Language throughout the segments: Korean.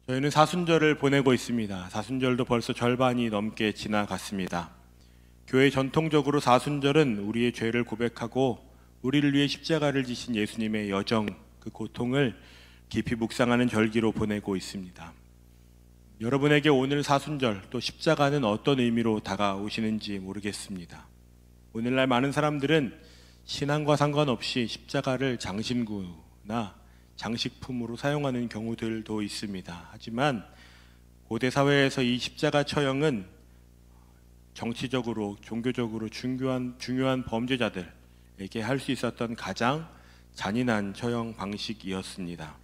저희는 사순절을 보내고 있습니다. 사순절도 벌써 절반이 넘게 지나갔습니다. 교회 전통적으로 사순절은 우리의 죄를 고백하고 우리를 위해 십자가를 지신 예수님의 여정, 그 고통을 깊이 묵상하는 절기로 보내고 있습니다. 여러분에게 오늘 사순절 또 십자가는 어떤 의미로 다가오시는지 모르겠습니다. 오늘날 많은 사람들은 신앙과 상관없이 십자가를 장신구나 장식품으로 사용하는 경우들도 있습니다. 하지만 고대 사회에서 이 십자가 처형은 정치적으로, 종교적으로 중요한 범죄자들에게 할 수 있었던 가장 잔인한 처형 방식이었습니다.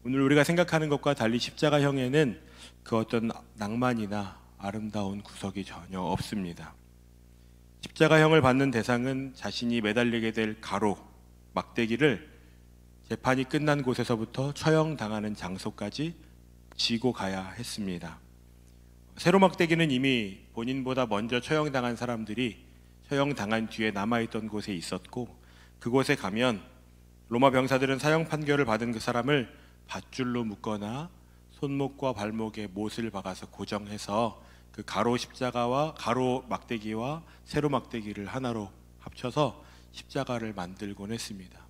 오늘 우리가 생각하는 것과 달리 십자가형에는 그 어떤 낭만이나 아름다운 구석이 전혀 없습니다. 십자가형을 받는 대상은 자신이 매달리게 될 가로, 막대기를 재판이 끝난 곳에서부터 처형당하는 장소까지 지고 가야 했습니다. 세로막대기는 이미 본인보다 먼저 처형당한 사람들이 처형당한 뒤에 남아있던 곳에 있었고, 그곳에 가면 로마 병사들은 사형 판결을 받은 그 사람을 밧줄로 묶거나 손목과 발목에 못을 박아서 고정해서 그 가로 십자가와 가로 막대기와 세로 막대기를 하나로 합쳐서 십자가를 만들곤 했습니다.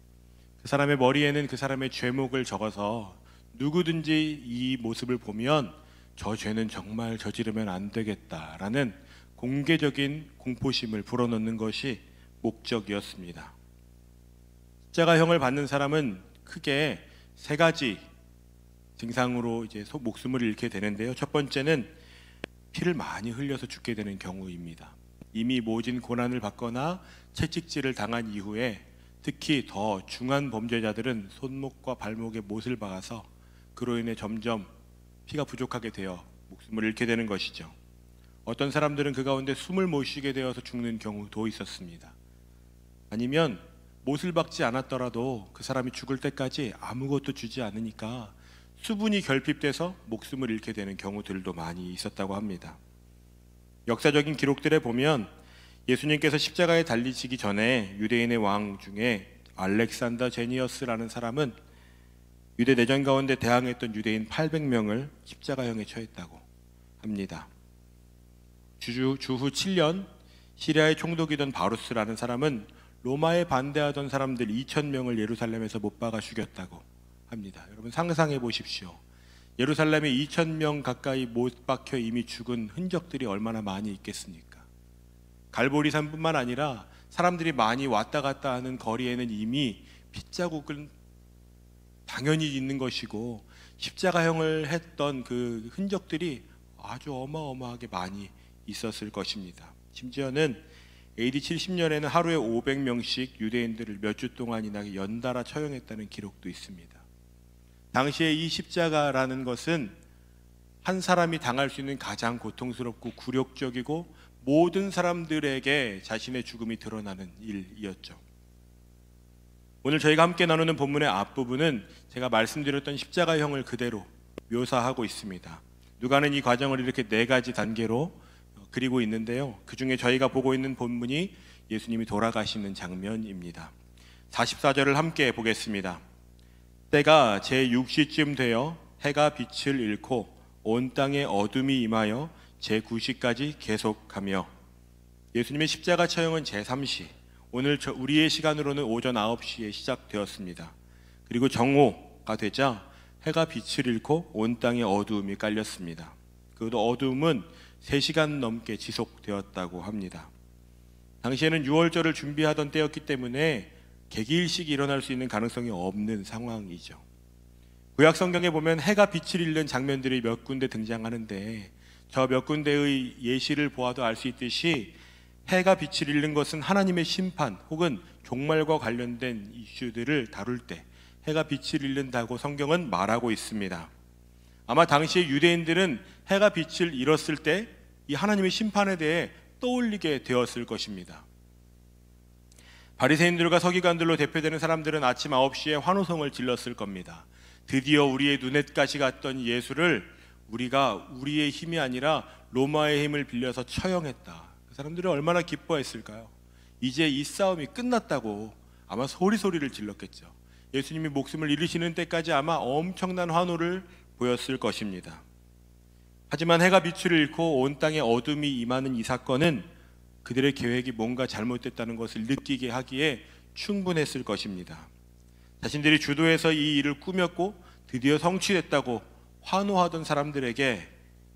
그 사람의 머리에는 그 사람의 죄목을 적어서 누구든지 이 모습을 보면 저 죄는 정말 저지르면 안 되겠다라는 공개적인 공포심을 불어넣는 것이 목적이었습니다. 십자가형을 받는 사람은 크게 세 가지 증상으로 이제 목숨을 잃게 되는데요. 첫 번째는 피를 많이 흘려서 죽게 되는 경우입니다. 이미 모진 고난을 받거나 채찍질을 당한 이후에 특히 더 중한 범죄자들은 손목과 발목에 못을 박아서 그로 인해 점점 피가 부족하게 되어 목숨을 잃게 되는 것이죠. 어떤 사람들은 그 가운데 숨을 못 쉬게 되어서 죽는 경우도 있었습니다. 아니면 못을 박지 않았더라도 그 사람이 죽을 때까지 아무것도 주지 않으니까 수분이 결핍돼서 목숨을 잃게 되는 경우들도 많이 있었다고 합니다. 역사적인 기록들에 보면 예수님께서 십자가에 달리시기 전에 유대인의 왕 중에 알렉산더 제니어스라는 사람은 유대 내전 가운데 대항했던 유대인 800명을 십자가형에 처했다고 합니다. 주후 7년 시리아의 총독이던 바루스라는 사람은 로마에 반대하던 사람들 2,000명을 예루살렘에서 못 박아 죽였다고 합니다. 여러분 상상해 보십시오. 예루살렘에 2,000명 가까이 못 박혀 이미 죽은 흔적들이 얼마나 많이 있겠습니까? 갈보리산뿐만 아니라 사람들이 많이 왔다 갔다 하는 거리에는 이미 핏자국은 당연히 있는 것이고 십자가형을 했던 그 흔적들이 아주 어마어마하게 많이 있었을 것입니다. 심지어는 AD 70년에는 하루에 500명씩 유대인들을 몇 주 동안이나 연달아 처형했다는 기록도 있습니다. 당시에 이 십자가라는 것은 한 사람이 당할 수 있는 가장 고통스럽고 굴욕적이고 모든 사람들에게 자신의 죽음이 드러나는 일이었죠. 오늘 저희가 함께 나누는 본문의 앞부분은 제가 말씀드렸던 십자가형을 그대로 묘사하고 있습니다. 누가는 이 과정을 이렇게 4가지 단계로 그리고 있는데요. 그 중에 저희가 보고 있는 본문이 예수님이 돌아가시는 장면입니다. 44절을 함께 보겠습니다. 때가 제6시쯤 되어 해가 빛을 잃고 온 땅에 어둠이 임하여 제9시까지 계속하며, 예수님의 십자가 처형은 제3시, 오늘 우리의 시간으로는 오전 9시에 시작되었습니다. 그리고 정오가 되자 해가 빛을 잃고 온 땅에 어두움이 깔렸습니다. 그 어두움은 3시간 넘게 지속되었다고 합니다. 당시에는 유월절을 준비하던 때였기 때문에 개기일식이 일어날 수 있는 가능성이 없는 상황이죠. 구약 성경에 보면 해가 빛을 잃는 장면들이 몇 군데 등장하는데 저 몇 군데의 예시를 보아도 알 수 있듯이 해가 빛을 잃는 것은 하나님의 심판 혹은 종말과 관련된 이슈들을 다룰 때 해가 빛을 잃는다고 성경은 말하고 있습니다. 아마 당시의 유대인들은 해가 빛을 잃었을 때 이 하나님의 심판에 대해 떠올리게 되었을 것입니다. 바리새인들과 서기관들로 대표되는 사람들은 아침 9시에 환호성을 질렀을 겁니다. 드디어 우리의 눈엣가시 같던 예수를 우리가 우리의 힘이 아니라 로마의 힘을 빌려서 처형했다. 그 사람들은 얼마나 기뻐했을까요? 이제 이 싸움이 끝났다고 아마 소리를 질렀겠죠. 예수님이 목숨을 잃으시는 때까지 아마 엄청난 환호를 보였을 것입니다. 하지만 해가 빛을 잃고 온 땅에 어둠이 임하는 이 사건은 그들의 계획이 뭔가 잘못됐다는 것을 느끼게 하기에 충분했을 것입니다. 자신들이 주도해서 이 일을 꾸몄고 드디어 성취됐다고 환호하던 사람들에게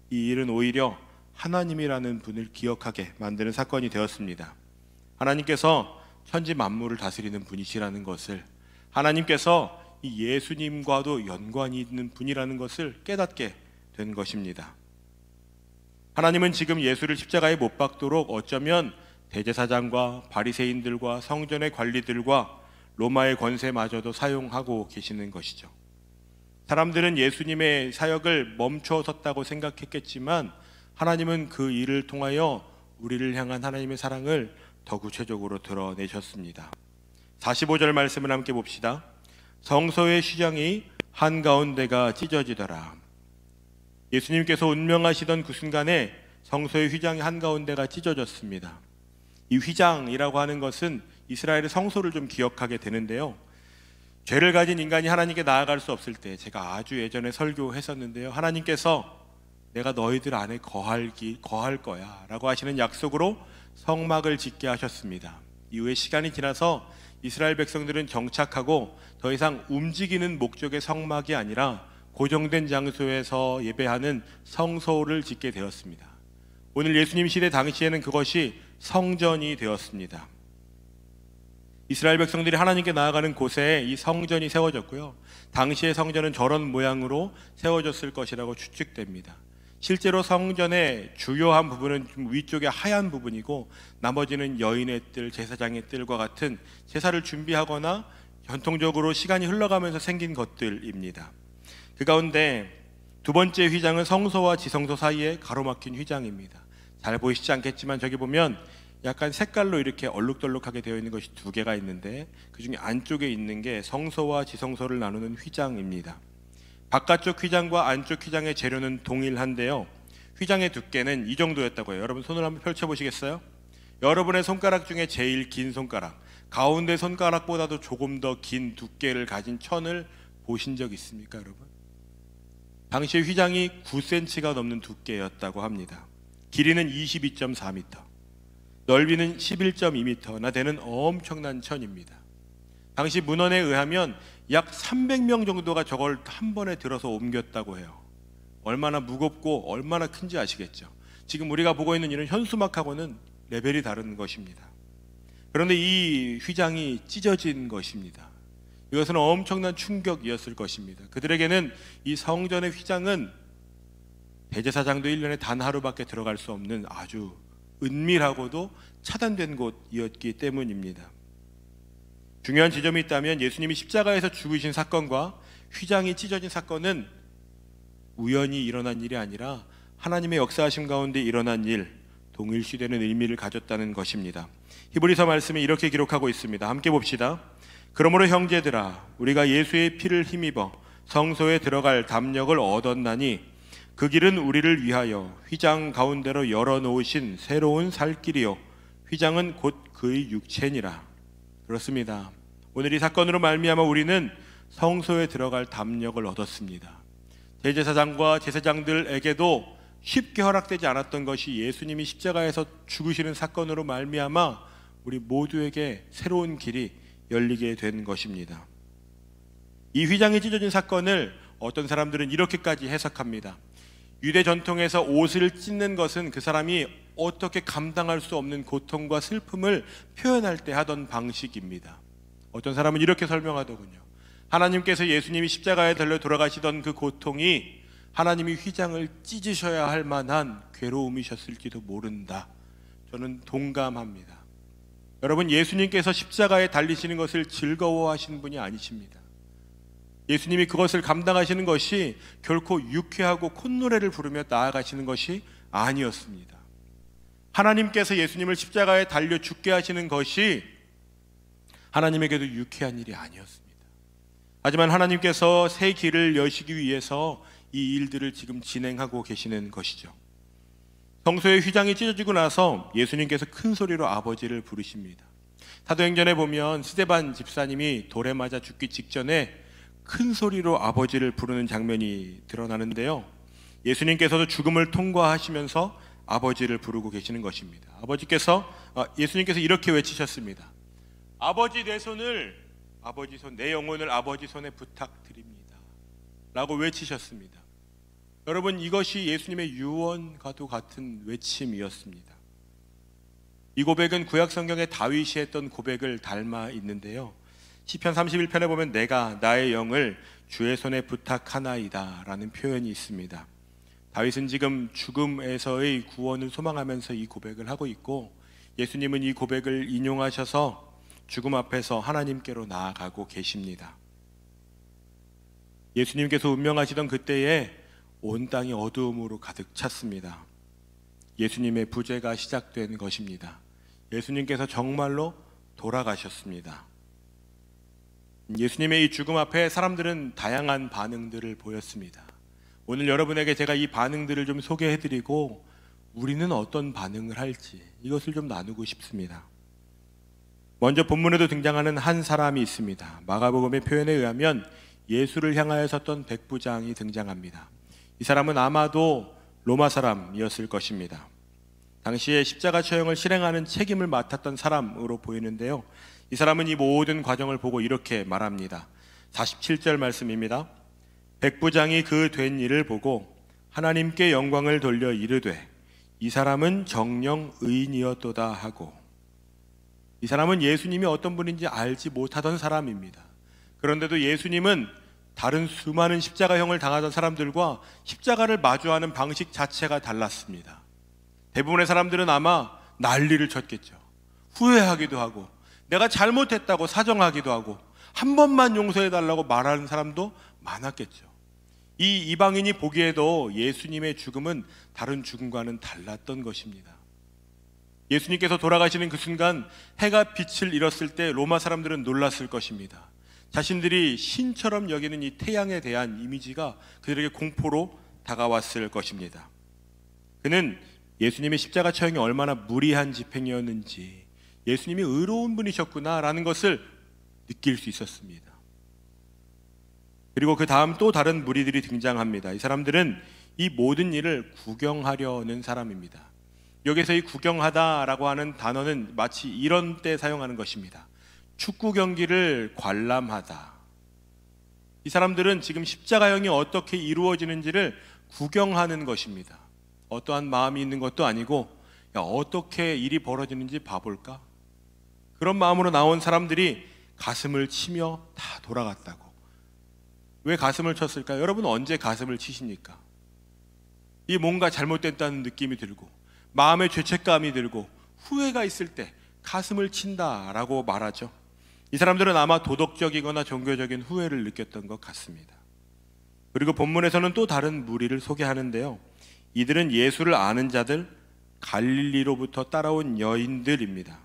이 일은 오히려 하나님이라는 분을 기억하게 만드는 사건이 되었습니다. 하나님께서 천지 만물을 다스리는 분이시라는 것을, 하나님께서 이 예수님과도 연관이 있는 분이라는 것을 깨닫게 된 것입니다. 하나님은 지금 예수를 십자가에 못 박도록 어쩌면 대제사장과 바리새인들과 성전의 관리들과 로마의 권세마저도 사용하고 계시는 것이죠. 사람들은 예수님의 사역을 멈춰섰다고 생각했겠지만 하나님은 그 일을 통하여 우리를 향한 하나님의 사랑을 더 구체적으로 드러내셨습니다. 45절 말씀을 함께 봅시다. 성소의 휘장이 한가운데가 찢어지더라. 예수님께서 운명하시던 그 순간에 성소의 휘장이 한가운데가 찢어졌습니다. 이 휘장이라고 하는 것은 이스라엘의 성소를 좀 기억하게 되는데요. 죄를 가진 인간이 하나님께 나아갈 수 없을 때, 제가 아주 예전에 설교했었는데요, 하나님께서 내가 너희들 안에 거할 거야 라고 하시는 약속으로 성막을 짓게 하셨습니다. 이후에 시간이 지나서 이스라엘 백성들은 정착하고 더 이상 움직이는 목적의 성막이 아니라 고정된 장소에서 예배하는 성소를 짓게 되었습니다. 오늘 예수님 시대 당시에는 그것이 성전이 되었습니다. 이스라엘 백성들이 하나님께 나아가는 곳에 이 성전이 세워졌고요, 당시의 성전은 저런 모양으로 세워졌을 것이라고 추측됩니다. 실제로 성전의 주요한 부분은 좀 위쪽에 하얀 부분이고 나머지는 여인의 뜰, 제사장의 뜰과 같은 제사를 준비하거나 전통적으로 시간이 흘러가면서 생긴 것들입니다. 그 가운데 두 번째 휘장은 성소와 지성소 사이에 가로막힌 휘장입니다. 잘 보이시지 않겠지만 저기 보면 약간 색깔로 이렇게 얼룩덜룩하게 되어 있는 것이 두 개가 있는데 그 중에 안쪽에 있는 게 성소와 지성소를 나누는 휘장입니다. 바깥쪽 휘장과 안쪽 휘장의 재료는 동일한데요, 휘장의 두께는 이 정도였다고 해요. 여러분 손을 한번 펼쳐보시겠어요? 여러분의 손가락 중에 제일 긴 손가락, 가운데 손가락보다도 조금 더 긴 두께를 가진 천을 보신 적 있습니까, 여러분? 당시 휘장이 9cm가 넘는 두께였다고 합니다. 길이는 22.4m, 넓이는 11.2m나 되는 엄청난 천입니다. 당시 문헌에 의하면 약 300명 정도가 저걸 한 번에 들어서 옮겼다고 해요. 얼마나 무겁고 얼마나 큰지 아시겠죠? 지금 우리가 보고 있는 이런 현수막하고는 레벨이 다른 것입니다. 그런데 이 휘장이 찢어진 것입니다. 이것은 엄청난 충격이었을 것입니다. 그들에게는 이 성전의 휘장은 대제사장도 1년에 단 하루밖에 들어갈 수 없는 아주 은밀하고도 차단된 곳이었기 때문입니다. 중요한 지점이 있다면 예수님이 십자가에서 죽으신 사건과 휘장이 찢어진 사건은 우연히 일어난 일이 아니라 하나님의 역사하심 가운데 일어난 일, 동일시되는 의미를 가졌다는 것입니다. 히브리서 말씀에 이렇게 기록하고 있습니다. 함께 봅시다. 그러므로 형제들아, 우리가 예수의 피를 힘입어 성소에 들어갈 담력을 얻었나니 그 길은 우리를 위하여 휘장 가운데로 열어놓으신 새로운 살 길이요 휘장은 곧 그의 육체니라. 그렇습니다. 오늘 이 사건으로 말미암아 우리는 성소에 들어갈 담력을 얻었습니다. 대제사장과 제사장들에게도 쉽게 허락되지 않았던 것이 예수님이 십자가에서 죽으시는 사건으로 말미암아 우리 모두에게 새로운 길이 열리게 된 것입니다. 이 휘장이 찢어진 사건을 어떤 사람들은 이렇게까지 해석합니다. 유대 전통에서 옷을 찢는 것은 그 사람이 어떻게 감당할 수 없는 고통과 슬픔을 표현할 때 하던 방식입니다. 어떤 사람은 이렇게 설명하더군요. 하나님께서 예수님이 십자가에 달려 돌아가시던 그 고통이 하나님이 휘장을 찢으셔야 할 만한 괴로움이셨을지도 모른다. 저는 동감합니다. 여러분, 예수님께서 십자가에 달리시는 것을 즐거워하시는 분이 아니십니다. 예수님이 그것을 감당하시는 것이 결코 유쾌하고 콧노래를 부르며 나아가시는 것이 아니었습니다. 하나님께서 예수님을 십자가에 달려 죽게 하시는 것이 하나님에게도 유쾌한 일이 아니었습니다. 하지만 하나님께서 새 길을 여시기 위해서 이 일들을 지금 진행하고 계시는 것이죠. 성소의 휘장이 찢어지고 나서 예수님께서 큰 소리로 아버지를 부르십니다. 사도행전에 보면 스데반 집사님이 돌에 맞아 죽기 직전에 큰 소리로 아버지를 부르는 장면이 드러나는데요. 예수님께서도 죽음을 통과하시면서 아버지를 부르고 계시는 것입니다. 예수님께서 이렇게 외치셨습니다. 아버지 내 영혼을 아버지 손에 부탁드립니다 라고 외치셨습니다. 여러분, 이것이 예수님의 유언과도 같은 외침이었습니다. 이 고백은 구약 성경에 다윗이 했던 고백을 닮아 있는데요. 시편 31편에 보면 내가 나의 영을 주의 손에 부탁하나이다 라는 표현이 있습니다. 다윗은 지금 죽음에서의 구원을 소망하면서 이 고백을 하고 있고, 예수님은 이 고백을 인용하셔서 죽음 앞에서 하나님께로 나아가고 계십니다. 예수님께서 운명하시던 그때에 온 땅이 어두움으로 가득 찼습니다. 예수님의 부재가 시작된 것입니다. 예수님께서 정말로 돌아가셨습니다. 예수님의 이 죽음 앞에 사람들은 다양한 반응들을 보였습니다. 오늘 여러분에게 제가 이 반응들을 좀 소개해드리고 우리는 어떤 반응을 할지 이것을 좀 나누고 싶습니다. 먼저 본문에도 등장하는 한 사람이 있습니다. 마가복음의 표현에 의하면 예수를 향하여 섰던 백부장이 등장합니다. 이 사람은 아마도 로마 사람이었을 것입니다. 당시에 십자가 처형을 실행하는 책임을 맡았던 사람으로 보이는데요. 이 사람은 이 모든 과정을 보고 이렇게 말합니다. 47절 말씀입니다. 백부장이 그 된 일을 보고 하나님께 영광을 돌려 이르되 이 사람은 정녕 의인이었도다 하고, 이 사람은 예수님이 어떤 분인지 알지 못하던 사람입니다. 그런데도 예수님은 다른 수많은 십자가형을 당하던 사람들과 십자가를 마주하는 방식 자체가 달랐습니다. 대부분의 사람들은 아마 난리를 쳤겠죠. 후회하기도 하고 내가 잘못했다고 사정하기도 하고 한 번만 용서해달라고 말하는 사람도 많았겠죠. 이 이방인이 보기에도 예수님의 죽음은 다른 죽음과는 달랐던 것입니다. 예수님께서 돌아가시는 그 순간 해가 빛을 잃었을 때 로마 사람들은 놀랐을 것입니다. 자신들이 신처럼 여기는 이 태양에 대한 이미지가 그들에게 공포로 다가왔을 것입니다. 그는 예수님의 십자가 처형이 얼마나 무리한 집행이었는지, 예수님이 의로운 분이셨구나라는 것을 느낄 수 있었습니다. 그리고 그 다음 또 다른 무리들이 등장합니다. 이 사람들은 이 모든 일을 구경하려는 사람입니다. 여기서 이 구경하다라고 하는 단어는 마치 이런 때 사용하는 것입니다. 축구 경기를 관람하다. 이 사람들은 지금 십자가형이 어떻게 이루어지는지를 구경하는 것입니다. 어떠한 마음이 있는 것도 아니고, 야, 어떻게 일이 벌어지는지 봐볼까? 그런 마음으로 나온 사람들이 가슴을 치며 다 돌아갔다고. 왜 가슴을 쳤을까요? 여러분, 언제 가슴을 치십니까? 이 뭔가 잘못됐다는 느낌이 들고 마음에 죄책감이 들고 후회가 있을 때 가슴을 친다라고 말하죠. 이 사람들은 아마 도덕적이거나 종교적인 후회를 느꼈던 것 같습니다. 그리고 본문에서는 또 다른 무리를 소개하는데요. 이들은 예수를 아는 자들, 갈릴리로부터 따라온 여인들입니다.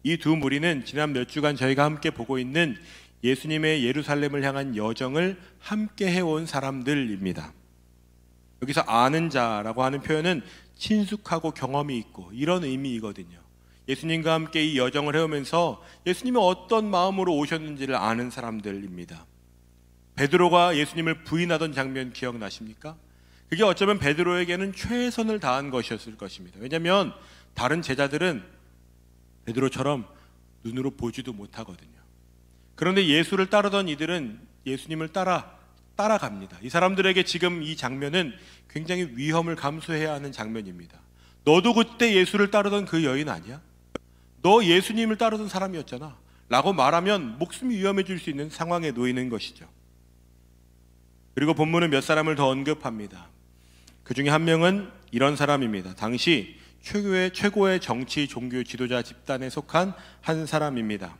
이 두 무리는 지난 몇 주간 저희가 함께 보고 있는 예수님의 예루살렘을 향한 여정을 함께 해온 사람들입니다. 여기서 아는 자라고 하는 표현은 친숙하고 경험이 있고 이런 의미이거든요. 예수님과 함께 이 여정을 해오면서 예수님이 어떤 마음으로 오셨는지를 아는 사람들입니다. 베드로가 예수님을 부인하던 장면 기억나십니까? 그게 어쩌면 베드로에게는 최선을 다한 것이었을 것입니다. 왜냐하면 다른 제자들은 베드로처럼 눈으로 보지도 못하거든요. 그런데 예수를 따르던 이들은 예수님을 따라갑니다. 이 사람들에게 지금 이 장면은 굉장히 위험을 감수해야 하는 장면입니다. 너도 그때 예수를 따르던 그 여인 아니야? 너 예수님을 따르던 사람이었잖아 라고 말하면 목숨이 위험해질 수 있는 상황에 놓이는 것이죠. 그리고 본문은 몇 사람을 더 언급합니다. 그 중에 한 명은 이런 사람입니다. 당시 최고의 정치 종교 지도자 집단에 속한 한 사람입니다.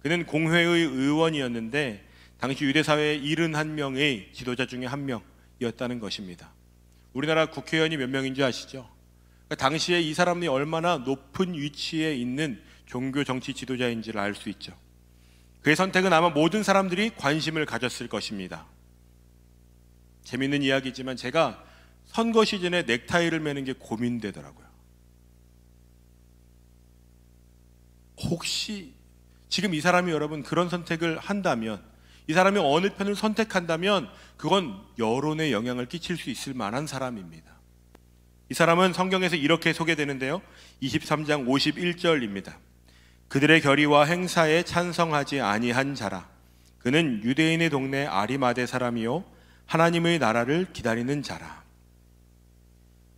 그는 공회의 의원이었는데 당시 유대사회의 71명의 지도자 중에 한 명이었다는 것입니다. 우리나라 국회의원이 몇 명인지 아시죠? 그러니까 당시에 이 사람이 얼마나 높은 위치에 있는 종교 정치 지도자인지를 알 수 있죠. 그의 선택은 아마 모든 사람들이 관심을 가졌을 것입니다. 재밌는 이야기지만 제가 선거 시즌에 넥타이를 매는 게 고민되더라고요. 혹시 지금 이 사람이 여러분 그런 선택을 한다면 이 사람이 어느 편을 선택한다면 그건 여론에 영향을 끼칠 수 있을 만한 사람입니다. 이 사람은 성경에서 이렇게 소개되는데요. 23장 51절입니다. 그들의 결의와 행사에 찬성하지 아니한 자라. 그는 유대인의 동네 아리마대 사람이요 하나님의 나라를 기다리는 자라.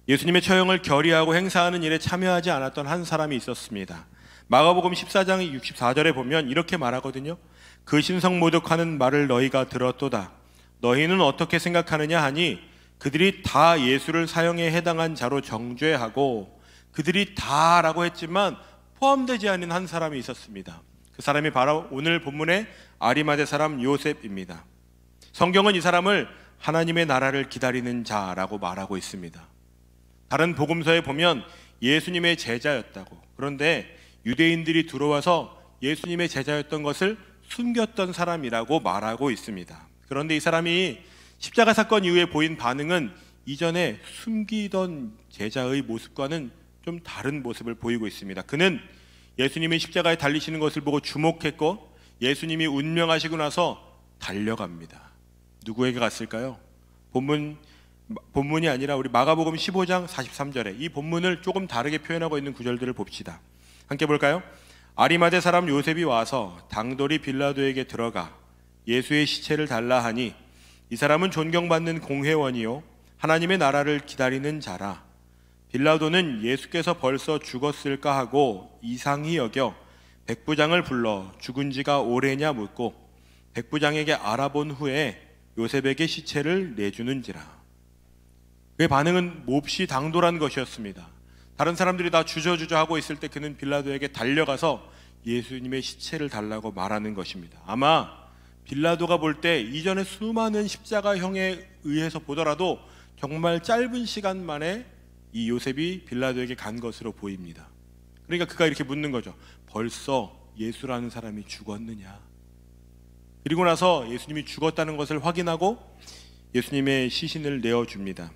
예수님의 처형을 결의하고 행사하는 일에 참여하지 않았던 한 사람이 있었습니다. 마가복음 14장 64절에 보면 이렇게 말하거든요. 그 신성모독하는 말을 너희가 들었도다. 너희는 어떻게 생각하느냐 하니 그들이 다 예수를 사형에 해당한 자로 정죄하고, 그들이 다라고 했지만 포함되지 않은 한 사람이 있었습니다. 그 사람이 바로 오늘 본문의 아리마대 사람 요셉입니다. 성경은 이 사람을 하나님의 나라를 기다리는 자라고 말하고 있습니다. 다른 복음서에 보면 예수님의 제자였다고, 그런데 유대인들이 들어와서 예수님의 제자였던 것을 숨겼던 사람이라고 말하고 있습니다. 그런데 이 사람이 십자가 사건 이후에 보인 반응은 이전에 숨기던 제자의 모습과는 좀 다른 모습을 보이고 있습니다. 그는 예수님이 십자가에 달리시는 것을 보고 주목했고, 예수님이 운명하시고 나서 달려갑니다. 누구에게 갔을까요? 본문이 아니라 우리 마가복음 15장 43절에 이 본문을 조금 다르게 표현하고 있는 구절들을 봅시다. 함께 볼까요? 아리마대 사람 요셉이 와서 당돌이 빌라도에게 들어가 예수의 시체를 달라 하니 이 사람은 존경받는 공회원이요 하나님의 나라를 기다리는 자라. 빌라도는 예수께서 벌써 죽었을까 하고 이상히 여겨 백부장을 불러 죽은 지가 오래냐 묻고 백부장에게 알아본 후에 요셉에게 시체를 내주는지라. 그의 반응은 몹시 당돌한 것이었습니다. 다른 사람들이 다 주저주저 하고 있을 때 그는 빌라도에게 달려가서 예수님의 시체를 달라고 말하는 것입니다. 아마 빌라도가 볼 때 이전에 수많은 십자가형에 의해서 보더라도 정말 짧은 시간 만에 이 요셉이 빌라도에게 간 것으로 보입니다. 그러니까 그가 이렇게 묻는 거죠. 벌써 예수라는 사람이 죽었느냐? 그리고 나서 예수님이 죽었다는 것을 확인하고 예수님의 시신을 내어줍니다.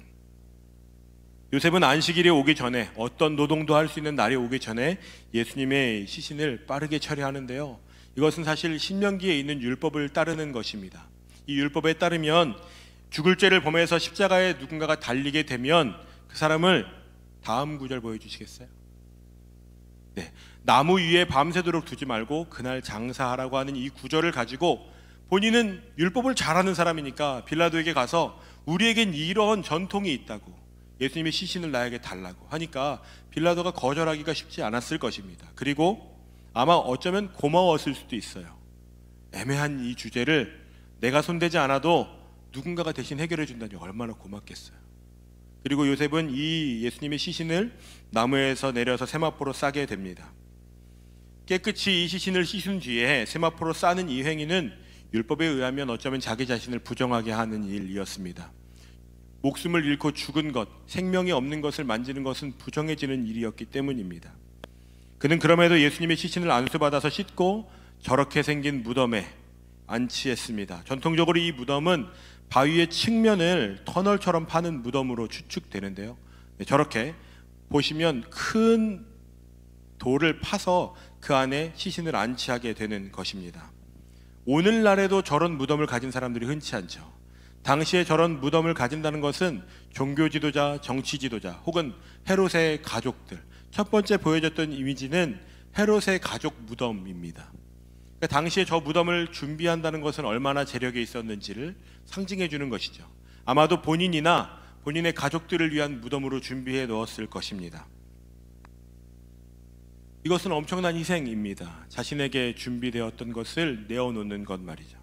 요셉은 안식일이 오기 전에, 어떤 노동도 할 수 있는 날이 오기 전에 예수님의 시신을 빠르게 처리하는데요. 이것은 사실 신명기에 있는 율법을 따르는 것입니다. 이 율법에 따르면 죽을 죄를 범해서 십자가에 누군가가 달리게 되면 그 사람을, 다음 구절 보여주시겠어요? 네, 나무 위에 밤새도록 두지 말고 그날 장사하라고 하는 이 구절을 가지고 본인은 율법을 잘하는 사람이니까 빌라도에게 가서 우리에겐 이런 전통이 있다고, 예수님의 시신을 나에게 달라고 하니까 빌라도가 거절하기가 쉽지 않았을 것입니다. 그리고 아마 어쩌면 고마웠을 수도 있어요. 애매한 이 주제를 내가 손대지 않아도 누군가가 대신 해결해 준다니 얼마나 고맙겠어요. 그리고 요셉은 이 예수님의 시신을 나무에서 내려서 세마포로 싸게 됩니다. 깨끗이 이 시신을 씻은 뒤에 세마포로 싸는 이 행위는 율법에 의하면 어쩌면 자기 자신을 부정하게 하는 일이었습니다. 목숨을 잃고 죽은 것, 생명이 없는 것을 만지는 것은 부정해지는 일이었기 때문입니다. 그는 그럼에도 예수님의 시신을 안수받아서 씻고 저렇게 생긴 무덤에 안치했습니다. 전통적으로 이 무덤은 바위의 측면을 터널처럼 파는 무덤으로 추측되는데요. 저렇게 보시면 큰 돌을 파서 그 안에 시신을 안치하게 되는 것입니다. 오늘날에도 저런 무덤을 가진 사람들이 흔치 않죠. 당시에 저런 무덤을 가진다는 것은 종교 지도자, 정치 지도자 혹은 헤롯의 가족들, 첫 번째 보여졌던 이미지는 헤롯의 가족 무덤입니다. 그러니까 당시에 저 무덤을 준비한다는 것은 얼마나 재력이 있었는지를 상징해 주는 것이죠. 아마도 본인이나 본인의 가족들을 위한 무덤으로 준비해 넣었을 것입니다. 이것은 엄청난 희생입니다. 자신에게 준비되었던 것을 내어놓는 것 말이죠.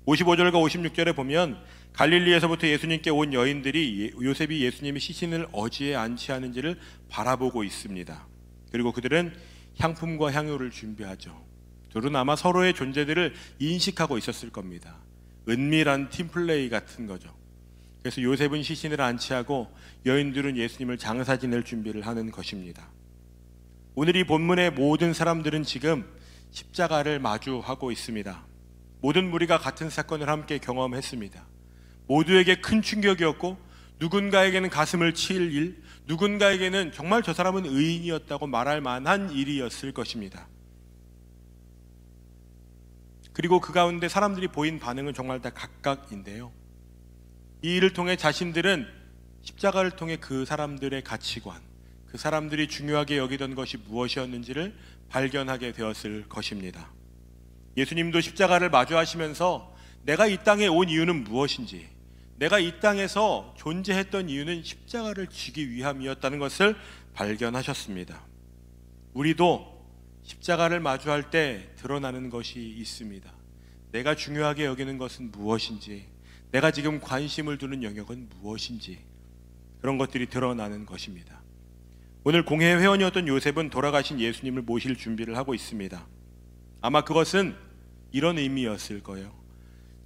55절과 56절에 보면 갈릴리에서부터 예수님께 온 여인들이 요셉이 예수님의 시신을 어디에 안치하는지를 바라보고 있습니다. 그리고 그들은 향품과 향유를 준비하죠. 둘은 아마 서로의 존재들을 인식하고 있었을 겁니다. 은밀한 팀플레이 같은 거죠. 그래서 요셉은 시신을 안치하고 여인들은 예수님을 장사 지낼 준비를 하는 것입니다. 오늘 이 본문의 모든 사람들은 지금 십자가를 마주하고 있습니다. 모든 무리가 같은 사건을 함께 경험했습니다. 모두에게 큰 충격이었고 누군가에게는 가슴을 치일 일, 누군가에게는 정말 저 사람은 의인이었다고 말할 만한 일이었을 것입니다. 그리고 그 가운데 사람들이 보인 반응은 정말 다 각각인데요. 이 일을 통해 자신들은 십자가를 통해 그 사람들의 가치관, 그 사람들이 중요하게 여기던 것이 무엇이었는지를 발견하게 되었을 것입니다. 예수님도 십자가를 마주하시면서 내가 이 땅에 온 이유는 무엇인지, 내가 이 땅에서 존재했던 이유는 십자가를 지기 위함이었다는 것을 발견하셨습니다. 우리도 십자가를 마주할 때 드러나는 것이 있습니다. 내가 중요하게 여기는 것은 무엇인지, 내가 지금 관심을 두는 영역은 무엇인지, 그런 것들이 드러나는 것입니다. 오늘 공회 회원이었던 요셉은 돌아가신 예수님을 모실 준비를 하고 있습니다. 아마 그것은 이런 의미였을 거예요.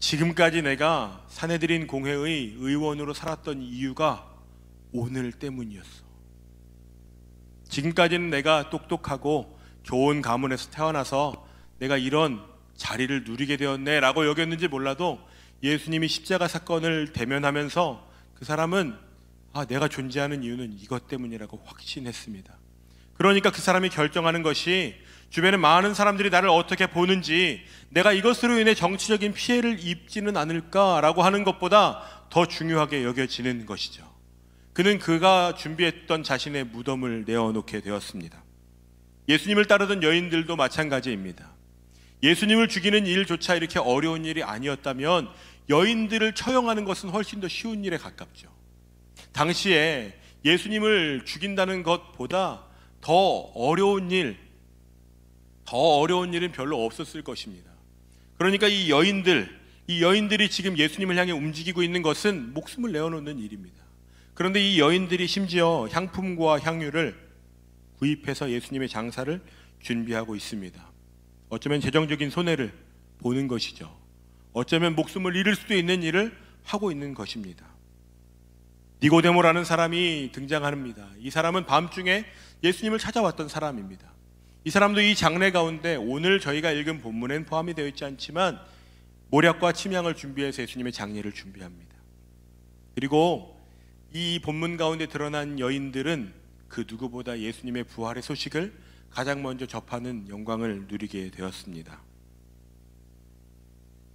지금까지 내가 사내들인 공회의 의원으로 살았던 이유가 오늘 때문이었어. 지금까지는 내가 똑똑하고 좋은 가문에서 태어나서 내가 이런 자리를 누리게 되었네 라고 여겼는지 몰라도 예수님이 십자가 사건을 대면하면서 그 사람은 내가 존재하는 이유는 이것 때문이라고 확신했습니다. 그러니까 그 사람이 결정하는 것이 주변에 많은 사람들이 나를 어떻게 보는지, 내가 이것으로 인해 정치적인 피해를 입지는 않을까라고 하는 것보다 더 중요하게 여겨지는 것이죠. 그는 그가 준비했던 자신의 무덤을 내어놓게 되었습니다. 예수님을 따르던 여인들도 마찬가지입니다. 예수님을 죽이는 일조차 이렇게 어려운 일이 아니었다면 여인들을 처형하는 것은 훨씬 더 쉬운 일에 가깝죠. 당시에 예수님을 죽인다는 것보다 더 어려운 일은 별로 없었을 것입니다. 그러니까 이 여인들이 지금 예수님을 향해 움직이고 있는 것은 목숨을 내어놓는 일입니다. 그런데 이 여인들이 심지어 향품과 향유를 구입해서 예수님의 장사를 준비하고 있습니다. 어쩌면 재정적인 손해를 보는 것이죠. 어쩌면 목숨을 잃을 수도 있는 일을 하고 있는 것입니다. 니고데모라는 사람이 등장합니다. 이 사람은 밤중에 예수님을 찾아왔던 사람입니다. 이 사람도 이 장례 가운데 오늘 저희가 읽은 본문엔 포함이 되어 있지 않지만 모략과 침향을 준비해서 예수님의 장례를 준비합니다. 그리고 이 본문 가운데 드러난 여인들은 그 누구보다 예수님의 부활의 소식을 가장 먼저 접하는 영광을 누리게 되었습니다.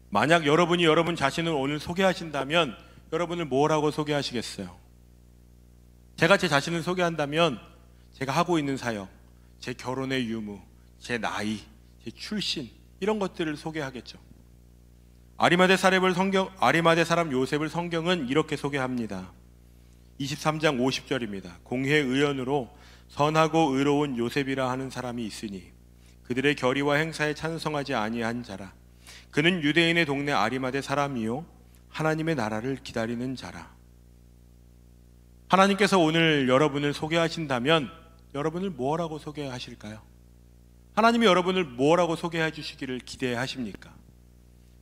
만약 여러분이 여러분 자신을 오늘 소개하신다면 여러분을 뭐라고 소개하시겠어요? 제가 제 자신을 소개한다면 제가 하고 있는 사역, 제 결혼의 유무, 제 나이, 제 출신, 이런 것들을 소개하겠죠. 아리마대 사람 요셉을 성경은 이렇게 소개합니다. 23장 50절입니다. 공회 의원으로 선하고 의로운 요셉이라 하는 사람이 있으니 그들의 결의와 행사에 찬성하지 아니한 자라. 그는 유대인의 동네 아리마대 사람이요 하나님의 나라를 기다리는 자라. 하나님께서 오늘 여러분을 소개하신다면 여러분을 뭐라고 소개하실까요? 하나님이 여러분을 뭐라고 소개해 주시기를 기대하십니까?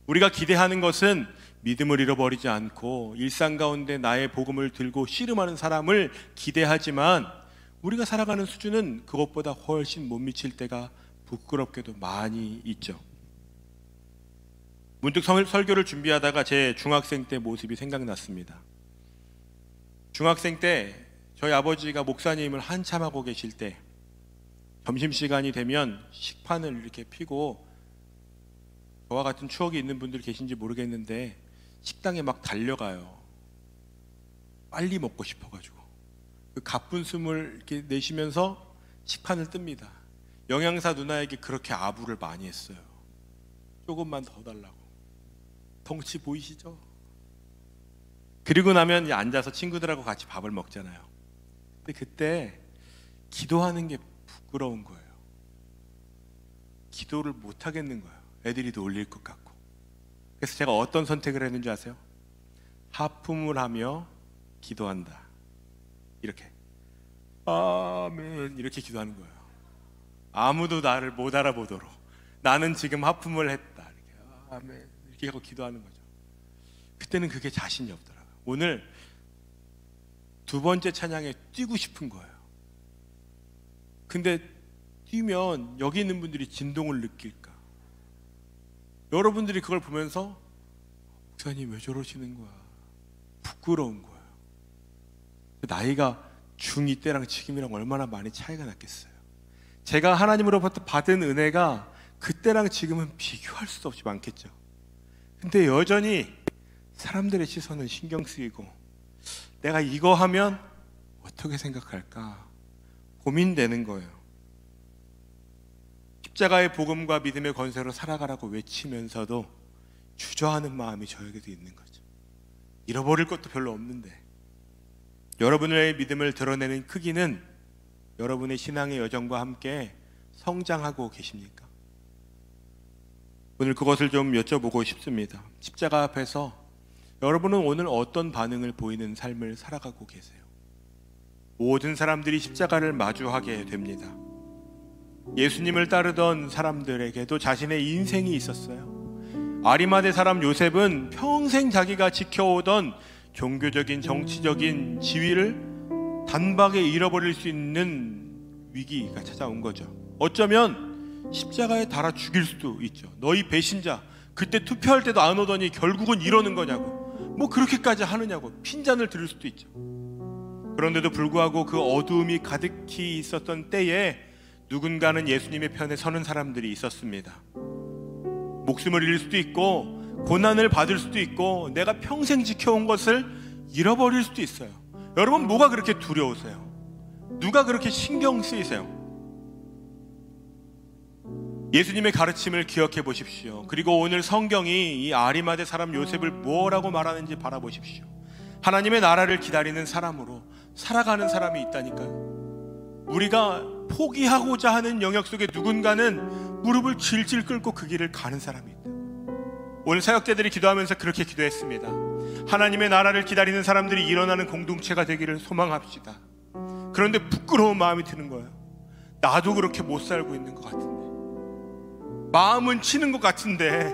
우리가 기대하는 것은 믿음을 잃어버리지 않고 일상 가운데 나의 복음을 들고 씨름하는 사람을 기대하지만 우리가 살아가는 수준은 그것보다 훨씬 못 미칠 때가 부끄럽게도 많이 있죠. 문득 설교를 준비하다가 제 중학생 때 모습이 생각났습니다. 중학생 때 저희 아버지가 목사님을 한참 하고 계실 때 점심시간이 되면 식판을 이렇게 피고, 저와 같은 추억이 있는 분들 계신지 모르겠는데 식당에 막 달려가요. 빨리 먹고 싶어가지고 그 가쁜 숨을 이렇게 내쉬면서 식판을 뜹니다. 영양사 누나에게 그렇게 아부를 많이 했어요. 조금만 더 달라고. 덩치 보이시죠? 그리고 나면 이제 앉아서 친구들하고 같이 밥을 먹잖아요. 근데 그때 기도하는 게 부끄러운 거예요. 기도를 못 하겠는 거예요. 애들이 놀릴 것 같고. 그래서 제가 어떤 선택을 했는지 아세요? 하품을 하며 기도한다. 이렇게 아멘 이렇게 기도하는 거예요. 아무도 나를 못 알아보도록 나는 지금 하품을 했다. 이렇게 아멘 이렇게 하고 기도하는 거죠. 그때는 그게 자신이 없더라고요. 오늘 두 번째 찬양에 뛰고 싶은 거예요. 근데 뛰면 여기 있는 분들이 진동을 느낄까? 여러분들이 그걸 보면서 목사님 왜 저러시는 거야? 부끄러운 거예요. 나이가 중2 때랑 지금이랑 얼마나 많이 차이가 났겠어요. 제가 하나님으로부터 받은 은혜가 그때랑 지금은 비교할 수도 없이 많겠죠. 근데 여전히 사람들의 시선은 신경 쓰이고, 내가 이거 하면 어떻게 생각할까 고민되는 거예요. 십자가의 복음과 믿음의 권세로 살아가라고 외치면서도 주저하는 마음이 저에게도 있는 거죠. 잃어버릴 것도 별로 없는데. 여러분의 믿음을 드러내는 크기는 여러분의 신앙의 여정과 함께 성장하고 계십니까? 오늘 그것을 좀 여쭤보고 싶습니다. 십자가 앞에서 여러분은 오늘 어떤 반응을 보이는 삶을 살아가고 계세요? 모든 사람들이 십자가를 마주하게 됩니다. 예수님을 따르던 사람들에게도 자신의 인생이 있었어요. 아리마대 사람 요셉은 평생 자기가 지켜오던 종교적인 정치적인 지위를 단박에 잃어버릴 수 있는 위기가 찾아온 거죠. 어쩌면 십자가에 달아 죽일 수도 있죠. 너희 배신자, 그때 투표할 때도 안 오더니 결국은 이러는 거냐고, 뭐 그렇게까지 하느냐고 핀잔을 들을 수도 있죠. 그런데도 불구하고 그 어두움이 가득히 있었던 때에 누군가는 예수님의 편에 서는 사람들이 있었습니다. 목숨을 잃을 수도 있고 고난을 받을 수도 있고 내가 평생 지켜온 것을 잃어버릴 수도 있어요. 여러분, 뭐가 그렇게 두려우세요? 누가 그렇게 신경 쓰이세요? 예수님의 가르침을 기억해 보십시오. 그리고 오늘 성경이 이 아리마대 사람 요셉을 뭐라고 말하는지 바라보십시오. 하나님의 나라를 기다리는 사람으로 살아가는 사람이 있다니까요. 우리가 포기하고자 하는 영역 속에 누군가는 무릎을 질질 꿇고 그 길을 가는 사람이 있다. 오늘 사역자들이 기도하면서 그렇게 기도했습니다. 하나님의 나라를 기다리는 사람들이 일어나는 공동체가 되기를 소망합시다. 그런데 부끄러운 마음이 드는 거예요. 나도 그렇게 못 살고 있는 것 같은데, 마음은 치는 것 같은데,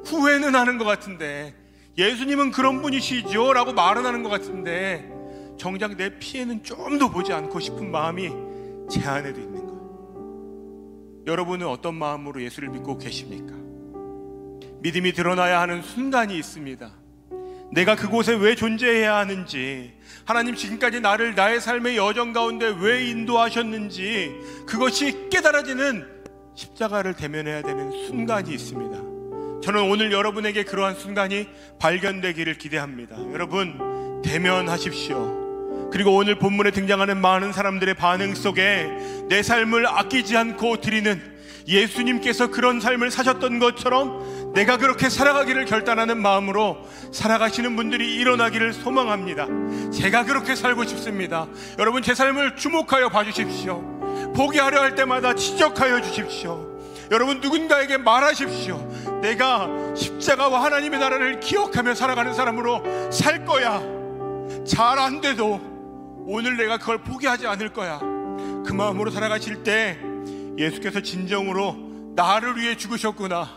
후회는 하는 것 같은데, 예수님은 그런 분이시죠 라고 말은 하는 것 같은데, 정작 내 피해는 좀도 보지 않고 싶은 마음이 제 안에도 있는 거예요. 여러분은 어떤 마음으로 예수를 믿고 계십니까? 믿음이 드러나야 하는 순간이 있습니다. 내가 그곳에 왜 존재해야 하는지, 하나님 지금까지 나를 나의 삶의 여정 가운데 왜 인도하셨는지, 그것이 깨달아지는 십자가를 대면해야 되는 순간이 있습니다. 저는 오늘 여러분에게 그러한 순간이 발견되기를 기대합니다. 여러분, 대면하십시오. 그리고 오늘 본문에 등장하는 많은 사람들의 반응 속에 내 삶을 아끼지 않고 드리는 예수님께서 그런 삶을 사셨던 것처럼 내가 그렇게 살아가기를 결단하는 마음으로 살아가시는 분들이 일어나기를 소망합니다. 제가 그렇게 살고 싶습니다. 여러분, 제 삶을 주목하여 봐주십시오. 포기하려 할 때마다 지적하여 주십시오. 여러분, 누군가에게 말하십시오. 내가 십자가와 하나님의 나라를 기억하며 살아가는 사람으로 살 거야. 잘 안 돼도 오늘 내가 그걸 포기하지 않을 거야. 그 마음으로 살아가실 때 예수께서 진정으로 나를 위해 죽으셨구나,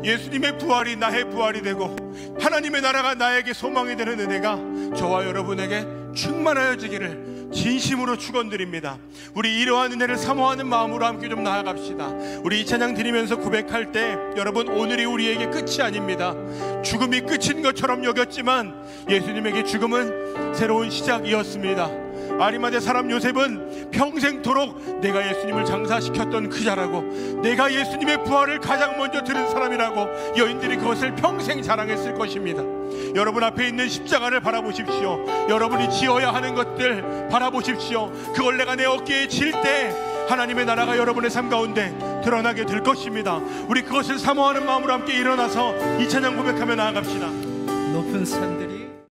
예수님의 부활이 나의 부활이 되고 하나님의 나라가 나에게 소망이 되는 은혜가 저와 여러분에게 충만하여지기를 진심으로 축원드립니다. 우리 이러한 은혜를 사모하는 마음으로 함께 좀 나아갑시다. 우리 이 찬양 드리면서 고백할 때, 여러분, 오늘이 우리에게 끝이 아닙니다. 죽음이 끝인 것처럼 여겼지만 예수님에게 죽음은 새로운 시작이었습니다. 아리마대 사람 요셉은 평생토록 내가 예수님을 장사시켰던 그 자라고, 내가 예수님의 부활을 가장 먼저 들은 사람이라고 여인들이 그것을 평생 자랑했을 것입니다. 여러분 앞에 있는 십자가를 바라보십시오. 여러분이 지어야 하는 것들 바라보십시오. 그걸 내가 내 어깨에 질 때 하나님의 나라가 여러분의 삶 가운데 드러나게 될 것입니다. 우리 그것을 사모하는 마음으로 함께 일어나서 이 찬양 고백하며 나아갑시다. 높은 산들